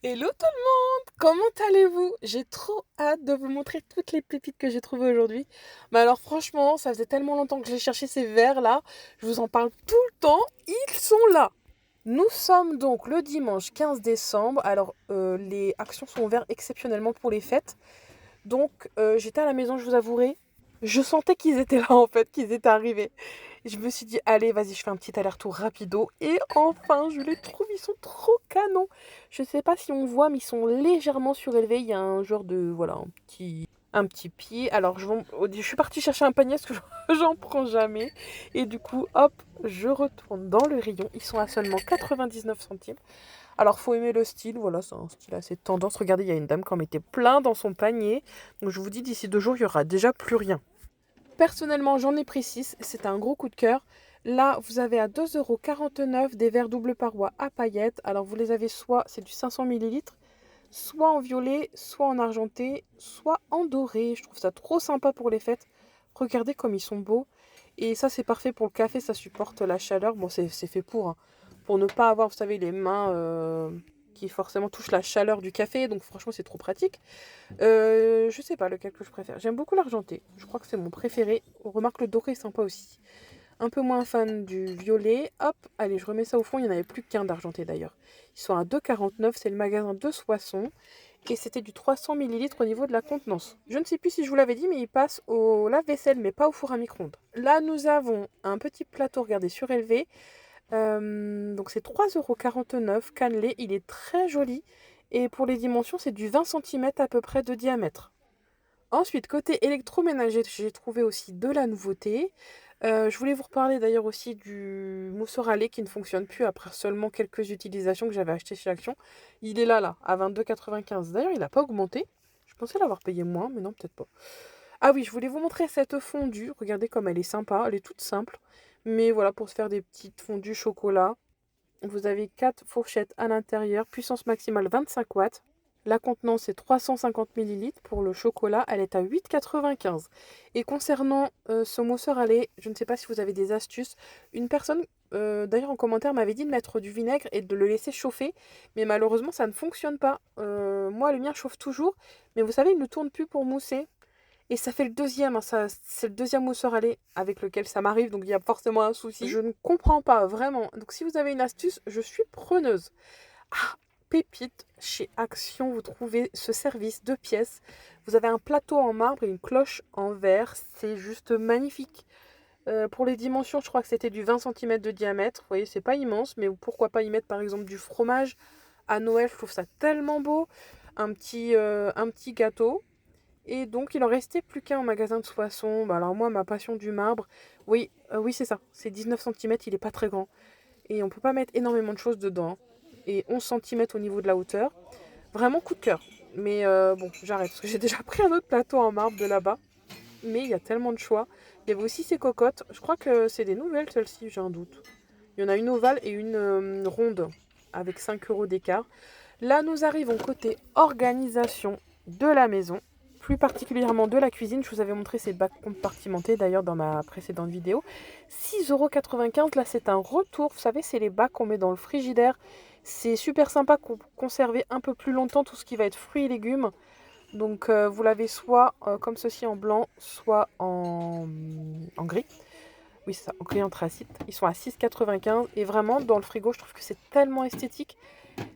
Hello tout le monde, comment allez-vous? J'ai trop hâte de vous montrer toutes les pépites que j'ai trouvées aujourd'hui. Mais alors franchement, ça faisait tellement longtemps que j'ai cherché ces verres là, je vous en parle tout le temps, ils sont là. Nous sommes donc le dimanche 15 décembre, alors les actions sont ouvertes exceptionnellement pour les fêtes. Donc j'étais à la maison, je vous avouerai, je sentais qu'ils étaient là en fait, qu'ils étaient arrivés. Je me suis dit, allez, vas-y, je fais un petit aller-retour rapido. Et enfin, je les trouve, ils sont trop canons. Je sais pas si on voit, mais ils sont légèrement surélevés. Il y a un genre de, voilà, un petit pied. Alors, je suis partie chercher un panier parce que j'en prends jamais. Et du coup, hop, je retourne dans le rayon. Ils sont à seulement 99 centimes. Alors, faut aimer le style. Voilà, c'est un style assez tendance. Regardez, il y a une dame qui en mettait plein dans son panier. Donc, je vous dis, d'ici 2 jours, il y aura déjà plus rien. Personnellement, j'en ai pris 6. C'est un gros coup de cœur. Là, vous avez à 2,49 € des verres double paroi à paillettes. Alors, vous les avez soit, c'est du 500 millilitres, soit en violet, soit en argenté, soit en doré. Je trouve ça trop sympa pour les fêtes. Regardez comme ils sont beaux. Et ça, c'est parfait pour le café, ça supporte la chaleur. Bon, c'est fait pour ne pas avoir, vous savez, les mains qui forcément touchent la chaleur du café. Donc, franchement, c'est trop pratique. Je sais pas lequel que je préfère. J'aime beaucoup l'argenté. Je crois que c'est mon préféré. On remarque le doré est sympa aussi. Un peu moins fan du violet. Hop, allez, je remets ça au fond. Il n'y en avait plus qu'un d'argenté d'ailleurs. Ils sont à 2,49. C'est le magasin de Soissons. Et c'était du 300 millilitres au niveau de la contenance. Je ne sais plus si je vous l'avais dit, mais il passe au lave-vaisselle, mais pas au four à micro-ondes. Là, nous avons un petit plateau, regardez, surélevé. Donc c'est 3,49 € cannelé. Il est très joli. Et pour les dimensions, c'est du 20 centimètres à peu près de diamètre. Ensuite, côté électroménager, j'ai trouvé aussi de la nouveauté. Je voulais vous reparler d'ailleurs aussi du mousseur à lait qui ne fonctionne plus après seulement quelques utilisations que j'avais acheté chez Action. Il est là, à 22,95 €. D'ailleurs, il n'a pas augmenté. Je pensais l'avoir payé moins, mais non, peut-être pas. Ah oui, je voulais vous montrer cette fondue. Regardez comme elle est sympa. Elle est toute simple. Mais voilà, pour se faire des petites fondues chocolat. Vous avez 4 fourchettes à l'intérieur, puissance maximale 25 watts. La contenance est 350 millilitres. Pour le chocolat, elle est à 8,95 €. Et concernant ce mousseur à lait, je ne sais pas si vous avez des astuces. Une personne, d'ailleurs en commentaire, m'avait dit de mettre du vinaigre et de le laisser chauffer. Mais malheureusement, ça ne fonctionne pas. Moi, le mien chauffe toujours. Mais vous savez, il ne tourne plus pour mousser. Et ça fait le deuxième, hein, c'est le deuxième mousseur à lait avec lequel ça m'arrive, donc il y a forcément un souci. Je ne comprends pas, vraiment. Donc si vous avez une astuce, je suis preneuse. Ah, pépite, chez Action, vous trouvez ce service 2 pièces. Vous avez un plateau en marbre et une cloche en verre. C'est juste magnifique. Pour les dimensions, je crois que c'était du 20 centimètres de diamètre. Vous voyez, c'est pas immense, mais pourquoi pas y mettre par exemple du fromage. À Noël, je trouve ça tellement beau. Un petit gâteau. Et donc, il en restait plus qu'un au magasin de Soissons. Bah, alors moi, ma passion du marbre, oui, oui c'est ça. C'est 19 centimètres, il est pas très grand. Et on peut pas mettre énormément de choses dedans. Et 11 centimètres au niveau de la hauteur. Vraiment coup de cœur. Mais bon, j'arrête parce que j'ai déjà pris un autre plateau en marbre de là-bas. Mais il y a tellement de choix. Il y avait aussi ces cocottes. Je crois que c'est des nouvelles, celles-ci, j'ai un doute. Il y en a une ovale et une ronde avec 5 € d'écart. Là, nous arrivons côté organisation de la maison, plus particulièrement de la cuisine. Je vous avais montré ces bacs compartimentés d'ailleurs dans ma précédente vidéo. 6,95 €, là c'est un retour. Vous savez, c'est les bacs qu'on met dans le frigidaire. C'est super sympa pour conserver un peu plus longtemps tout ce qui va être fruits et légumes. Donc vous l'avez soit comme ceci en blanc, soit en gris. Oui, c'est ça, en gris anthracite. Ils sont à 6,95 € et vraiment dans le frigo, je trouve que c'est tellement esthétique.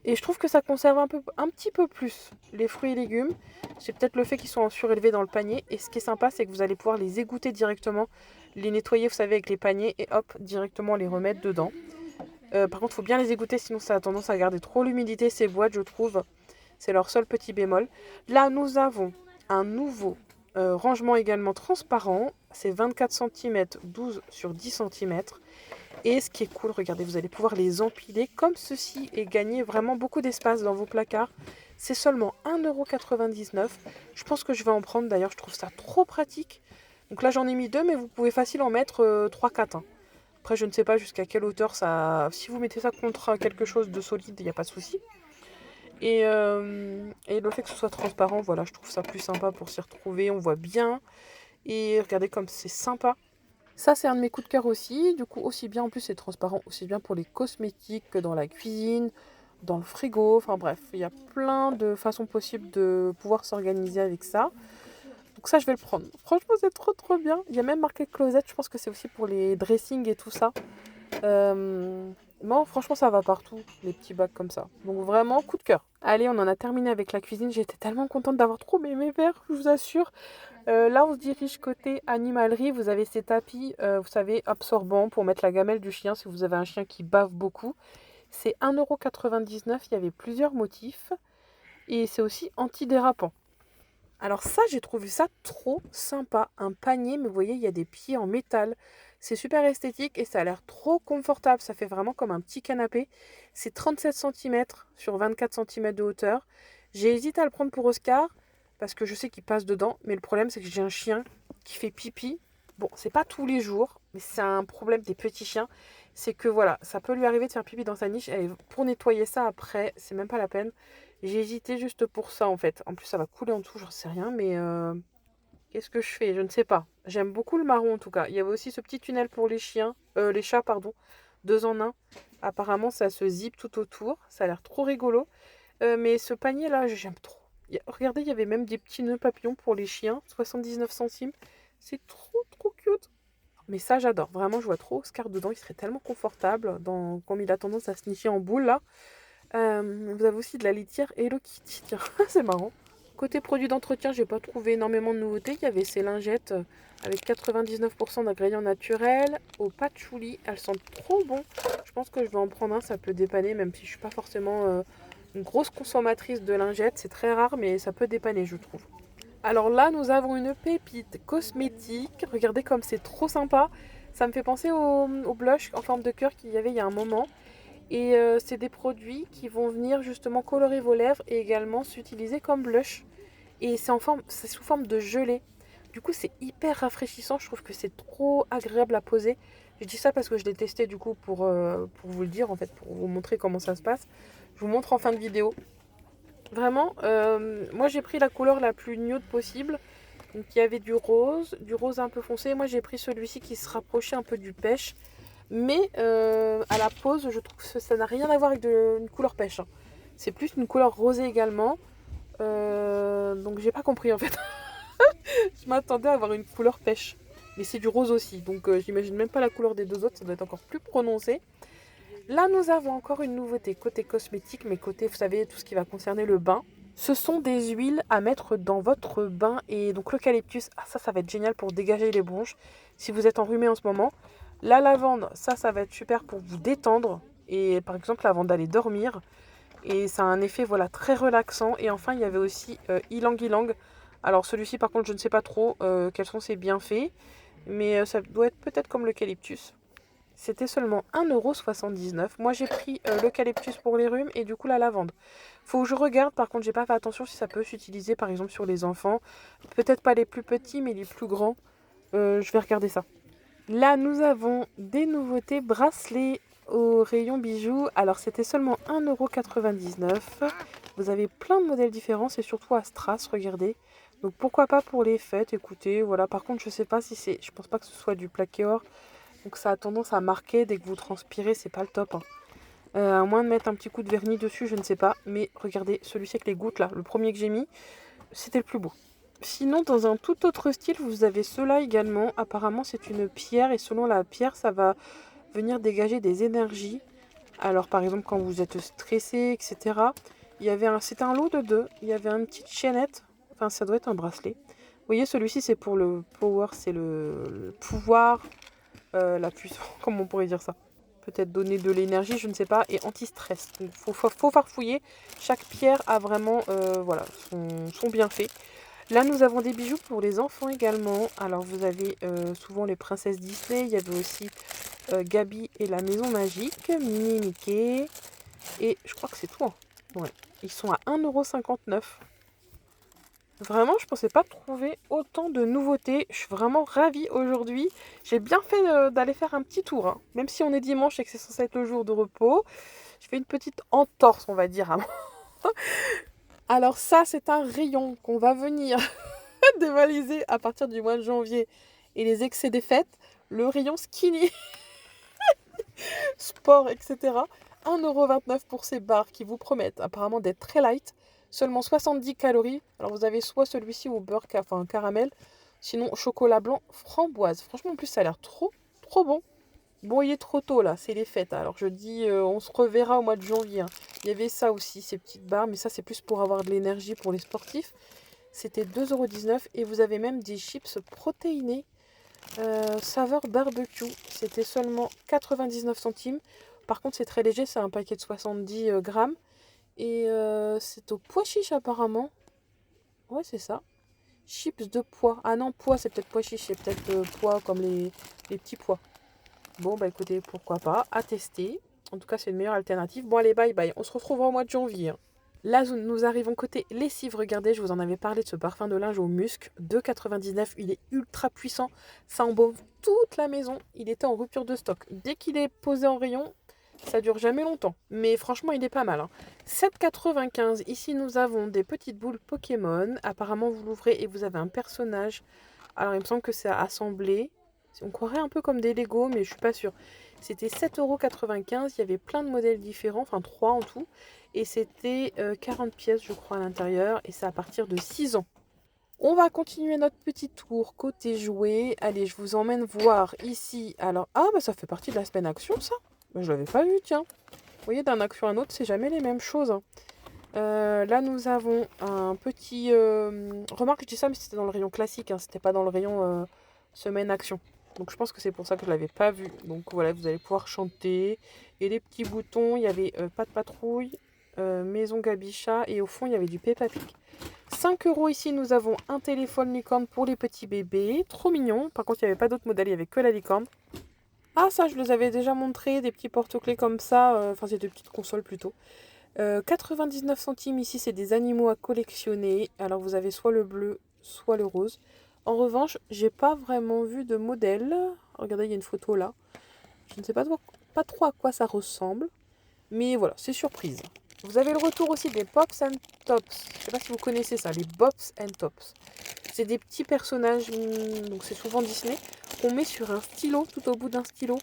Et je trouve que ça conserve un petit peu plus les fruits et légumes. C'est peut-être le fait qu'ils sont surélevés dans le panier. Et ce qui est sympa, c'est que vous allez pouvoir les égoutter directement, les nettoyer, vous savez, avec les paniers et hop, directement les remettre dedans. Par contre, il faut bien les égoutter, sinon ça a tendance à garder trop l'humidité, ces boîtes, je trouve. C'est leur seul petit bémol. Là, nous avons un nouveau rangement également transparent. C'est 24 centimètres, 12 sur 10 centimètres. Et ce qui est cool, regardez, vous allez pouvoir les empiler comme ceci et gagner vraiment beaucoup d'espace dans vos placards. C'est seulement 1,99 €. Je pense que je vais en prendre d'ailleurs, je trouve ça trop pratique. Donc là j'en ai mis 2, mais vous pouvez facile en mettre 3-4. Après je ne sais pas jusqu'à quelle hauteur ça... Si vous mettez ça contre quelque chose de solide, il n'y a pas de souci. Et le fait que ce soit transparent, voilà, je trouve ça plus sympa pour s'y retrouver, on voit bien. Et regardez comme c'est sympa. Ça, c'est un de mes coups de cœur aussi. Du coup, aussi bien, en plus, c'est transparent, aussi bien pour les cosmétiques que dans la cuisine. dans le frigo. Enfin bref, il y a plein de façons possibles de pouvoir s'organiser avec ça. Donc ça, je vais le prendre. Franchement, c'est trop trop bien. Il y a même marqué Closette, je pense que c'est aussi pour les dressings et tout ça. Non, franchement, ça va partout, les petits bacs comme ça. Donc vraiment, coup de cœur. Allez, on en a terminé avec la cuisine. J'étais tellement contente d'avoir trouvé mes verres, je vous assure. Là, on se dirige côté animalerie. Vous avez ces tapis, vous savez, absorbants pour mettre la gamelle du chien si vous avez un chien qui bave beaucoup. C'est 1,99 €. Il y avait plusieurs motifs. Et c'est aussi antidérapant. Alors ça, j'ai trouvé ça trop sympa. Un panier, mais vous voyez, il y a des pieds en métal. C'est super esthétique et ça a l'air trop confortable. Ça fait vraiment comme un petit canapé. C'est 37 centimètres sur 24 centimètres de hauteur. J'ai hésité à le prendre pour Oscar parce que je sais qu'il passe dedans. Mais le problème, c'est que j'ai un chien qui fait pipi. Bon, c'est pas tous les jours, mais c'est un problème des petits chiens. C'est que voilà, ça peut lui arriver de faire pipi dans sa niche. Et pour nettoyer ça après, c'est même pas la peine. J'ai hésité juste pour ça en fait. En plus, ça va couler en dessous, j'en sais rien, mais qu'est-ce que je fais? Je ne sais pas. J'aime beaucoup le marron en tout cas. Il y avait aussi ce petit tunnel pour les chiens, les chats, pardon, deux en un. Apparemment, ça se zip tout autour. Ça a l'air trop rigolo. Mais ce panier là, j'aime trop. Regardez, il y avait même des petits nœuds papillons pour les chiens, 79 centimes. C'est trop trop cute. Mais ça, j'adore. Vraiment, je vois trop Oscar dedans. Il serait tellement confortable comme il a tendance à se nicher en boule là. Vous avez aussi de la litière Hello Kitty. Tiens, c'est marrant. Côté produits d'entretien, j'ai pas trouvé énormément de nouveautés. Il y avait ces lingettes avec 99% d'ingrédients naturels au patchouli. Elles sentent trop bon. Je pense que je vais en prendre un, ça peut dépanner, même si je suis pas forcément une grosse consommatrice de lingettes. C'est très rare, mais ça peut dépanner, je trouve. Alors là, nous avons une pépite cosmétique. Regardez comme c'est trop sympa. Ça me fait penser au blush en forme de cœur qu'il y avait il y a un moment. Et c'est des produits qui vont venir justement colorer vos lèvres et également s'utiliser comme blush. Et c'est sous forme de gelée. Du coup, c'est hyper rafraîchissant. Je trouve que c'est trop agréable à poser. Je dis ça parce que je l'ai testé du coup pour vous le dire, en fait, pour vous montrer comment ça se passe. Je vous montre en fin de vidéo. Vraiment, moi j'ai pris la couleur la plus nude possible. Donc il y avait du rose un peu foncé. Moi j'ai pris celui-ci qui se rapprochait un peu du pêche. Mais à la pose, je trouve que ça n'a rien à voir avec une couleur pêche, hein. C'est plus une couleur rosée également. Donc j'ai pas compris en fait. Je m'attendais à avoir une couleur pêche. Mais c'est du rose aussi. Donc j'imagine même pas la couleur des deux autres. Ça doit être encore plus prononcé. Là, nous avons encore une nouveauté côté cosmétique, mais côté, vous savez, tout ce qui va concerner le bain. Ce sont des huiles à mettre dans votre bain. Et donc l'eucalyptus, ça va être génial pour dégager les bronches. Si vous êtes enrhumé en ce moment. La lavande, ça va être super pour vous détendre. Et par exemple, avant d'aller dormir. Et ça a un effet voilà, très relaxant. Et enfin, il y avait aussi ylang ylang. Alors celui-ci, par contre, je ne sais pas trop quels sont ses bienfaits. Mais ça doit être peut-être comme l'eucalyptus. C'était seulement 1,79 €. Moi, j'ai pris l'eucalyptus pour les rhumes et du coup la lavande. Faut que je regarde, par contre, j'ai pas fait attention si ça peut s'utiliser par exemple sur les enfants. Peut-être pas les plus petits, mais les plus grands. Je vais regarder ça. Là, nous avons des nouveautés bracelets au rayon bijoux. Alors, c'était seulement 1,99 €. Vous avez plein de modèles différents, et surtout à strass, regardez. Donc, pourquoi pas pour les fêtes, écoutez. Voilà, par contre, je sais pas si c'est... Je pense pas que ce soit du plaqué or. Donc, ça a tendance à marquer dès que vous transpirez, c'est pas le top, hein. À moins de mettre un petit coup de vernis dessus, je ne sais pas. Mais regardez, celui-ci avec les gouttes, là, le premier que j'ai mis, c'était le plus beau. Sinon, dans un tout autre style, vous avez cela également. Apparemment, c'est une pierre et selon la pierre, ça va venir dégager des énergies. Alors, par exemple, quand vous êtes stressé, etc. C'était un lot de deux. Il y avait une petite chaînette. Enfin, ça doit être un bracelet. Vous voyez, celui-ci, c'est pour le power, c'est le pouvoir, la puissance, comment on pourrait dire ça? Peut-être donner de l'énergie, je ne sais pas, et anti-stress. Donc, faut farfouiller. Chaque pierre a vraiment voilà, son bienfait. Là, nous avons des bijoux pour les enfants également. Alors, vous avez souvent les princesses Disney. Il y avait aussi Gabi et la maison magique, Minnie et Mickey. Et je crois que c'est tout, hein. Ouais. Ils sont à 1,59 €. Vraiment, je pensais pas trouver autant de nouveautés. Je suis vraiment ravie aujourd'hui. J'ai bien fait d'aller faire un petit tour, hein. Même si on est dimanche et que c'est censé être le jour de repos. Je fais une petite entorse, on va dire, hein. Alors ça, c'est un rayon qu'on va venir dévaliser à partir du mois de janvier et les excès des fêtes. Le rayon skinny, sport, etc. 1,29€ pour ces barres qui vous promettent apparemment d'être très light. Seulement 70 calories. Alors vous avez soit celui-ci ou beurre, enfin caramel. Sinon chocolat blanc framboise. Franchement en plus ça a l'air trop trop bon. Bon il est trop tôt là, c'est les fêtes. Alors je dis on se reverra au mois de janvier, hein. Il y avait ça aussi, ces petites barres. Mais ça c'est plus pour avoir de l'énergie pour les sportifs. C'était 2,19€ et vous avez même des chips protéinés saveur barbecue. C'était seulement 99 centimes. Par contre, c'est très léger, c'est un paquet de 70 grammes. Et c'est au pois chiche apparemment. Ouais, c'est ça. Chips de pois. Ah non, pois, c'est peut-être pois chiche, c'est peut-être pois comme les petits pois. Bon, bah écoutez, pourquoi pas, à tester. En tout cas, c'est une meilleure alternative. Bon, allez, bye bye. On se retrouvera au mois de janvier, hein. Là, nous arrivons côté lessive. Regardez, je vous en avais parlé de ce parfum de linge au musc. 2,99. Il est ultra puissant. Ça embaume toute la maison. Il était en rupture de stock. Dès qu'il est posé en rayon, ça dure jamais longtemps. Mais franchement, il est pas mal, hein. 7,95. Ici, nous avons des petites boules Pokémon. Apparemment, vous l'ouvrez et vous avez un personnage. Alors, il me semble que c'est à assembler. On croirait un peu comme des Lego, mais je suis pas sûre. C'était 7,95 €. Il y avait plein de modèles différents, enfin 3 en tout. Et c'était 40 pièces, je crois, à l'intérieur. Et c'est à partir de 6 ans. On va continuer notre petit tour côté jouets. Allez, je vous emmène voir ici. Alors, ah, bah ça fait partie de la semaine action, ça. Bah, je l'avais pas vu, tiens. Vous voyez, d'un action à un autre, c'est jamais les mêmes choses, hein. Là, nous avons un petit... Remarque, je dis ça, mais c'était dans le rayon classique, hein. C'était pas dans le rayon semaine action. Donc je pense que c'est pour ça que je l'avais pas vu. Donc voilà, vous allez pouvoir chanter. Et les petits boutons, il y avait pas de patrouille, maison Gabicha et au fond il y avait du Peppa Pig. 5 € ici, nous avons un téléphone licorne pour les petits bébés. Trop mignon. Par contre, il n'y avait pas d'autres modèles, il n'y avait que la licorne. Ah ça, je les avais déjà montré, des petits porte-clés comme ça. Enfin, c'est des petites consoles plutôt. 99 centimes ici, c'est des animaux à collectionner. Alors vous avez soit le bleu, soit le rose. En revanche, j'ai pas vraiment vu de modèle. Regardez, il y a une photo là. Je ne sais pas trop à quoi ça ressemble. Mais voilà, c'est surprise. Vous avez le retour aussi des Pops and Tops. Je sais pas si vous connaissez ça, les Pops and Tops. C'est des petits personnages, donc c'est souvent Disney, qu'on met sur un stylo, tout au bout d'un stylo.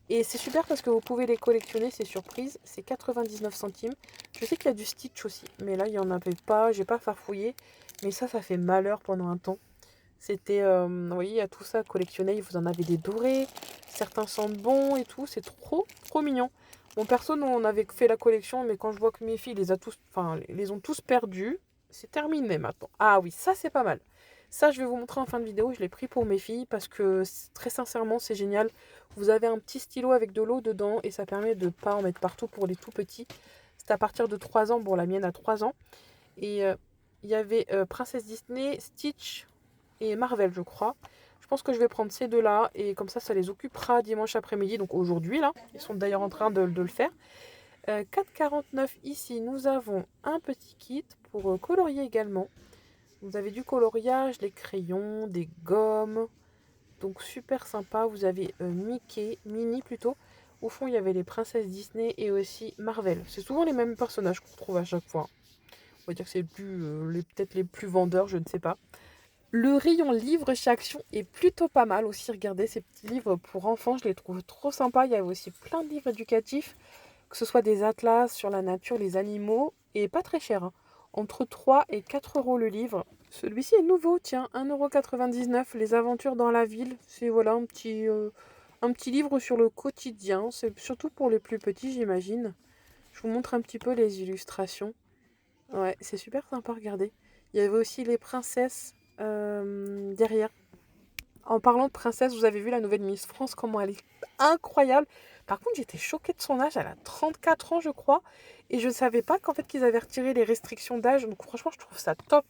Et c'est super parce que vous pouvez les collectionner, c'est surprise. C'est 99 centimes. Je sais qu'il y a du Stitch aussi, mais là, il n'y en avait pas. J'ai pas farfouillé. Mais ça fait malheur pendant un temps. C'était, vous voyez, il y a tout ça à collectionner. Vous en avez des dorés. Certains sentent bon et tout. C'est trop, trop mignon. Bon, perso, nous, on avait fait la collection, mais quand je vois que mes filles les ont tous perdus, c'est terminé maintenant. Ah oui, ça, c'est pas mal. Ça, je vais vous montrer en fin de vidéo. Je l'ai pris pour mes filles parce que, très sincèrement, c'est génial. Vous avez un petit stylo avec de l'eau dedans et ça permet de ne pas en mettre partout pour les tout petits. C'est à partir de 3 ans. Bon, la mienne a 3 ans. Et il y avait Princesse Disney, Stitch et Marvel, je crois. Je pense que je vais prendre ces deux-là et comme ça les occupera dimanche après-midi. Donc aujourd'hui, là, ils sont d'ailleurs en train de le faire. 4,49 ici, nous avons un petit kit pour colorier également. Vous avez du coloriage, des crayons, des gommes. Donc super sympa. Vous avez Mickey, Minnie plutôt. Au fond, il y avait les princesses Disney et aussi Marvel. C'est souvent les mêmes personnages qu'on trouve à chaque fois. On va dire que c'est peut-être les plus vendeurs, je ne sais pas. Le rayon livres chez Action est plutôt pas mal aussi. Regardez ces petits livres pour enfants, je les trouve trop sympas. Il y a aussi plein de livres éducatifs, que ce soit des atlas sur la nature, les animaux, et pas très cher, hein. Entre 3 et 4 € le livre. Celui-ci est nouveau, tiens, 1,99 €, Les aventures dans la ville. C'est voilà un petit livre sur le quotidien. C'est surtout pour les plus petits, j'imagine. Je vous montre un petit peu les illustrations. Ouais, c'est super sympa, regardez. Il y avait aussi les princesses derrière. En parlant de princesse, vous avez vu la nouvelle Miss France, comment elle est incroyable. Par contre, j'étais choquée de son âge. Elle a 34 ans, je crois. Et je ne savais pas qu'en fait qu'ils avaient retiré les restrictions d'âge. Donc franchement, je trouve ça top.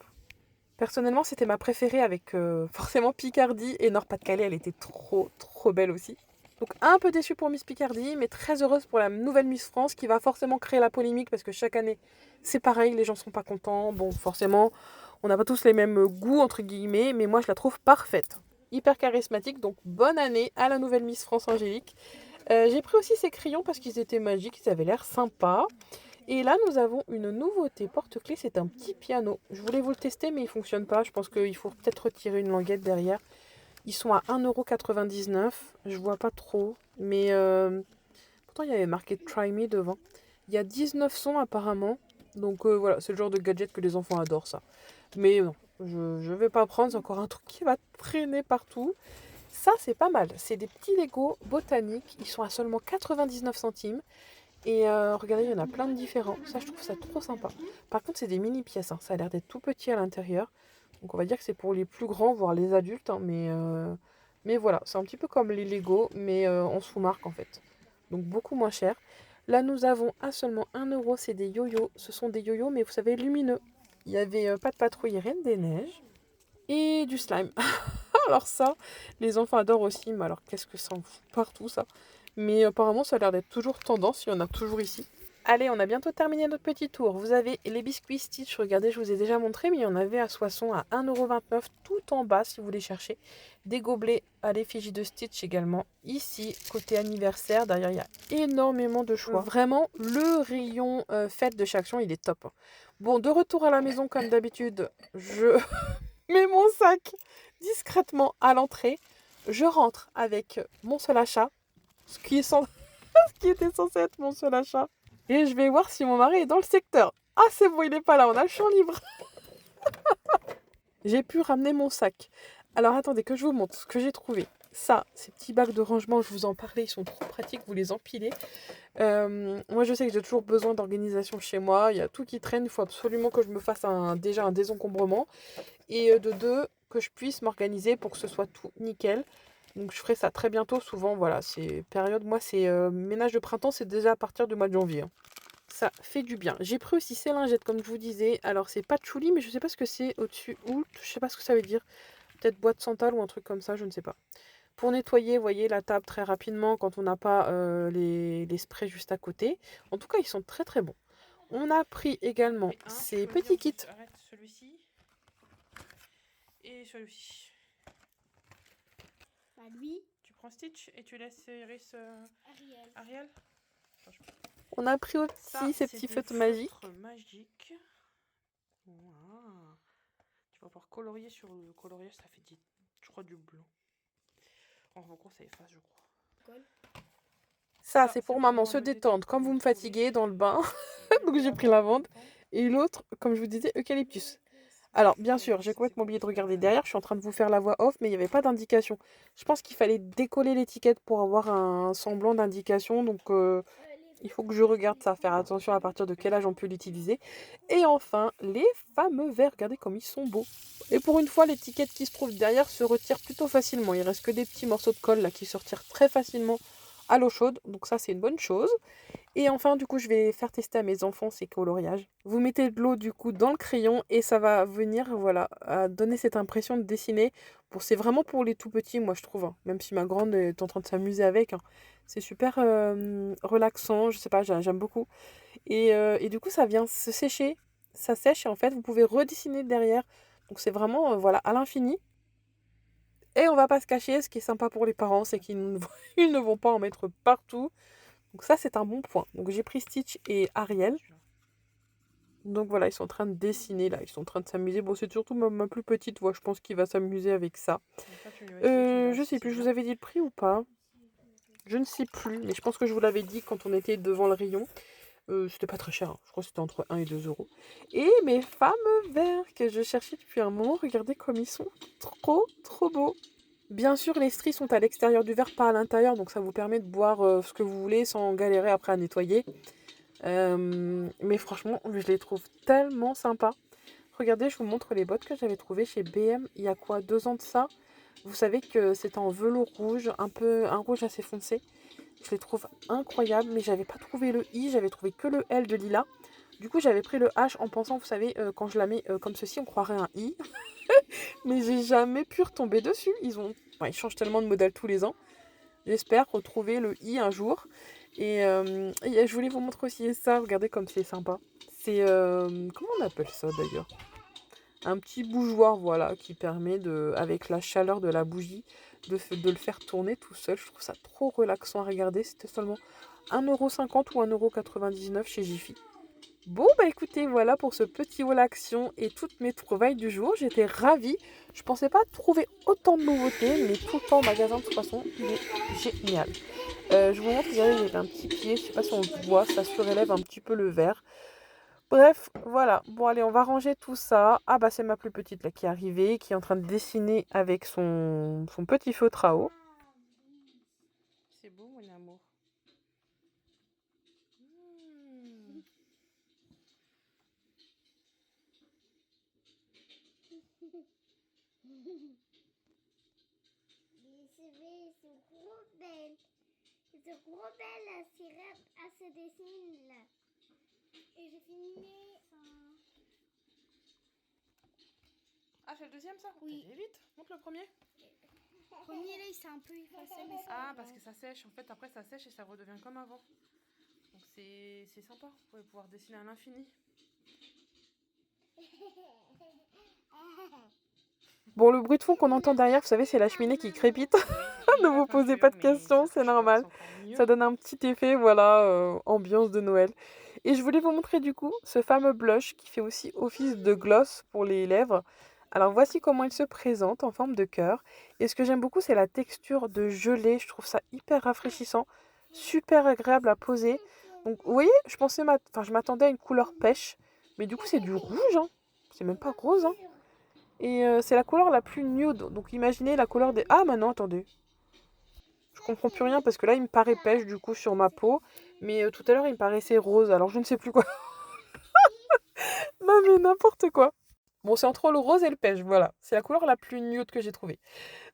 Personnellement, c'était ma préférée avec forcément Picardie et Nord-Pas-de-Calais. Elle était trop, trop belle aussi. Donc un peu déçue pour Miss Picardie, mais très heureuse pour la nouvelle Miss France qui va forcément créer la polémique parce que chaque année, c'est pareil, les gens sont pas contents. Bon, forcément, on n'a pas tous les mêmes goûts, entre guillemets, mais moi, je la trouve parfaite. Hyper charismatique, donc bonne année à la nouvelle Miss France Angélique. J'ai pris aussi ces crayons parce qu'ils étaient magiques, ils avaient l'air sympas. Et là, nous avons une nouveauté porte-clés, c'est un petit piano. Je voulais vous le tester, mais il ne fonctionne pas. Je pense qu'il faut peut-être retirer une languette derrière. Ils sont à 1,99 €. Je vois pas trop. Mais pourtant, il y avait marqué Try Me devant. Il y a 19 sons apparemment. Donc voilà, c'est le genre de gadget que les enfants adorent ça. Mais non, je vais pas prendre, c'est encore un truc qui va traîner partout. Ça, c'est pas mal. C'est des petits Lego botaniques. Ils sont à seulement 99 centimes. Et regardez, il y en a plein de différents. Ça, je trouve ça trop sympa. Par contre, c'est des mini pièces, hein. Ça a l'air d'être tout petit à l'intérieur. Donc on va dire que c'est pour les plus grands, voire les adultes, hein. Mais voilà, c'est un petit peu comme les Lego, mais en sous-marque en fait. Donc beaucoup moins cher. Là, nous avons à seulement 1 euro, c'est des yo-yo. Ce sont des yo-yo, mais vous savez, lumineux. Il y avait pas de patrouille Reine des Neiges et du slime. Alors ça, les enfants adorent aussi, mais alors qu'est-ce que ça en fout partout ça. Mais apparemment, ça a l'air d'être toujours tendance, il y en a toujours ici. Allez, on a bientôt terminé notre petit tour. Vous avez les biscuits Stitch, regardez, je vous ai déjà montré, mais il y en avait à Soissons à 1,29 € tout en bas si vous les cherchez. Des gobelets à l'effigie de Stitch également. Ici, côté anniversaire, derrière, il y a énormément de choix. Vraiment, le rayon fête de chez Action, il est top. Bon, de retour à la maison, comme d'habitude, je mets mon sac discrètement à l'entrée. Je rentre avec mon seul achat, ce qui était censé être mon seul achat. Et je vais voir si mon mari est dans le secteur. Ah, c'est bon, il n'est pas là, on a le champ libre. J'ai pu ramener mon sac. Alors attendez que je vous montre ce que j'ai trouvé. Ça, ces petits bacs de rangement, je vous en parlais, ils sont trop pratiques, vous les empilez. Moi, je sais que j'ai toujours besoin d'organisation chez moi. Il y a tout qui traîne, il faut absolument que je me fasse déjà un désencombrement. Et de deux, que je puisse m'organiser pour que ce soit tout nickel. Donc je ferai ça très bientôt. Souvent, voilà, c'est période, moi, c'est ménage de printemps, c'est déjà à partir du mois de janvier, hein. Ça fait du bien. J'ai pris aussi ces lingettes, comme je vous disais. Alors, c'est pas patchouli, mais je sais pas ce que c'est au-dessus. Ou je sais pas ce que ça veut dire. Peut-être boîte santal ou un truc comme ça, je ne sais pas. Pour nettoyer, vous voyez, la table très rapidement quand on n'a pas les sprays juste à côté. En tout cas, ils sont très très bons. On a pris également ces petits kits. Arrête celui-ci et celui-ci. Bah lui, Tu prends Stitch et tu laisses Iris Ariel. On a pris Ça, aussi ces petits feutres magiques. magiques. Wow. Tu vas pouvoir colorier sur le coloriage, ça fait je crois du blanc. En gros, ça efface, je crois. Ça, c'est pour maman se détendre quand vous me fatiguez dans le bain. Donc j'ai pris lavande. Et l'autre, comme je vous disais, eucalyptus. Alors, bien sûr, j'ai complètement oublié de regarder derrière. Je suis en train de vous faire la voix off, mais il n'y avait pas d'indication. Je pense qu'il fallait décoller l'étiquette pour avoir un semblant d'indication. Donc, il faut que je regarde ça, faire attention à partir de quel âge on peut l'utiliser. Et enfin, les fameux verres. Regardez comme ils sont beaux. Et pour une fois, l'étiquette qui se trouve derrière se retire plutôt facilement. Il reste que des petits morceaux de colle là qui se retirent très facilement à l'eau chaude. Donc ça, c'est une bonne chose. Et enfin, du coup, je vais faire tester à mes enfants ces coloriages. Vous mettez de l'eau, du coup, dans le crayon et ça va venir, voilà, à donner cette impression de dessiner. C'est vraiment pour les tout petits, moi, je trouve, hein. Même si ma grande est en train de s'amuser avec, hein. C'est super relaxant, je sais pas, j'aime beaucoup. Et du coup, ça vient se sécher. Ça sèche et en fait, vous pouvez redessiner derrière. Donc, c'est vraiment, voilà, à l'infini. Et on va pas se cacher, ce qui est sympa pour les parents, c'est qu'ils ils ne vont pas en mettre partout. Donc ça, c'est un bon point. Donc j'ai pris Stitch et Ariel. Donc voilà, ils sont en train de dessiner là, ils sont en train de s'amuser. Bon, c'est surtout ma plus petite, je pense qu'il va s'amuser avec ça. Je sais plus, je vous avais dit le prix ou pas? Je ne sais plus, mais je pense que je vous l'avais dit quand on était devant le rayon. C'était pas très cher, hein. Je crois que c'était entre 1 et 2 euros. Et mes fameux verres que je cherchais depuis un moment, regardez comme ils sont trop trop beaux. Bien sûr, les stries sont à l'extérieur du verre, pas à l'intérieur, donc ça vous permet de boire ce que vous voulez sans galérer après à nettoyer. Mais franchement, je les trouve tellement sympas. Regardez, je vous montre les bottes que j'avais trouvées chez BM il y a quoi, 2 ans de ça. Vous savez que c'est en velours rouge, un rouge assez foncé. Je les trouve incroyables, mais j'avais pas trouvé le I, j'avais trouvé que le L de Lila. Du coup, j'avais pris le H en pensant, vous savez, quand je la mets comme ceci, on croirait un I. Mais j'ai jamais pu retomber dessus. Ils changent tellement de modèle tous les ans. J'espère retrouver le I un jour. Et je voulais vous montrer aussi ça. Regardez comme c'est sympa. C'est... comment on appelle ça d'ailleurs? Un petit bougeoir, voilà, qui permet, avec la chaleur de la bougie, de le faire tourner tout seul. Je trouve ça trop relaxant à regarder. C'était seulement 1,50 € ou 1,99 € chez Jiffy. Bon, bah écoutez, voilà pour ce petit haul action et toutes mes trouvailles du jour. J'étais ravie. Je pensais pas trouver autant de nouveautés, mais tout le temps en magasin de toute façon, il est génial. Je vous montre, regardez, j'ai fait un petit pied, je sais pas si on le voit, ça surélève un petit peu le verre. Bref, voilà. Bon, allez, on va ranger tout ça. Ah bah c'est ma plus petite là qui est arrivée, qui est en train de dessiner avec son petit feutre à eau. C'est beau, mon amour. C'est gros belle la sirène à se dessine là. Et j'ai fini. Ah, c'est le deuxième ça? Oui. Allez, vite, montre le premier. Le premier là il s'est un peu effacé. Mais Ah, parce que ça sèche. En fait, après, ça sèche et ça redevient comme avant. Donc, c'est sympa. Vous pouvez pouvoir dessiner à l'infini. Bon, le bruit de fond qu'on entend derrière, vous savez, c'est la cheminée qui crépite. Ne vous posez pas de questions, c'est normal. Ça donne un petit effet, voilà, ambiance de Noël. Et je voulais vous montrer du coup ce fameux blush qui fait aussi office de gloss pour les lèvres. Alors voici comment il se présente en forme de cœur. Et ce que j'aime beaucoup, c'est la texture de gelée. Je trouve ça hyper rafraîchissant, super agréable à poser. Donc vous voyez, je m'attendais à une couleur pêche, mais du coup c'est du rouge, hein. C'est même pas rose, hein. Et c'est la couleur la plus nude. Donc imaginez la couleur des... Ah, maintenant, attendez. Je comprends plus rien parce que là, il me paraît pêche du coup sur ma peau. Mais tout à l'heure, il me paraissait rose. Alors, je ne sais plus quoi. Non, mais n'importe quoi. Bon, c'est entre le rose et le pêche, voilà. C'est la couleur la plus nude que j'ai trouvée.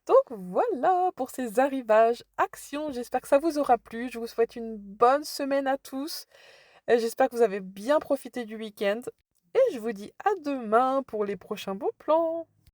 Donc voilà pour ces arrivages, actions. J'espère que ça vous aura plu. Je vous souhaite une bonne semaine à tous. J'espère que vous avez bien profité du week-end. Et je vous dis à demain pour les prochains bons plans.